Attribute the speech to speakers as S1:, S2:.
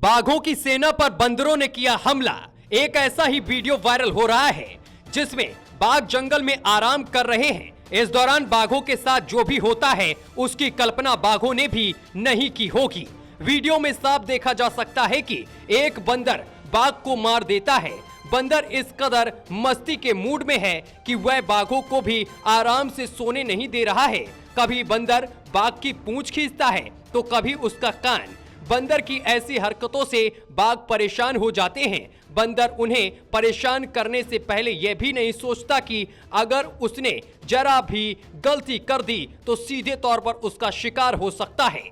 S1: बाघों की सेना पर बंदरों ने किया हमला। एक ऐसा ही वीडियो वायरल हो रहा है जिसमें बाघ जंगल में आराम कर रहे हैं। इस दौरान बाघों के साथ जो भी होता है उसकी कल्पना बाघों ने भी नहीं की होगी। वीडियो में साफ देखा जा सकता है कि एक बंदर बाघ को मार देता है। बंदर इस कदर मस्ती के मूड में है कि वह बाघों को भी आराम से सोने नहीं दे रहा है। कभी बंदर बाघ की पूंछ खींचता है तो कभी उसका कान। बंदर की ऐसी हरकतों से बाघ परेशान हो जाते हैं। बंदर उन्हें परेशान करने से पहले यह भी नहीं सोचता कि अगर उसने जरा भी गलती कर दी तो सीधे तौर पर उसका शिकार हो सकता है।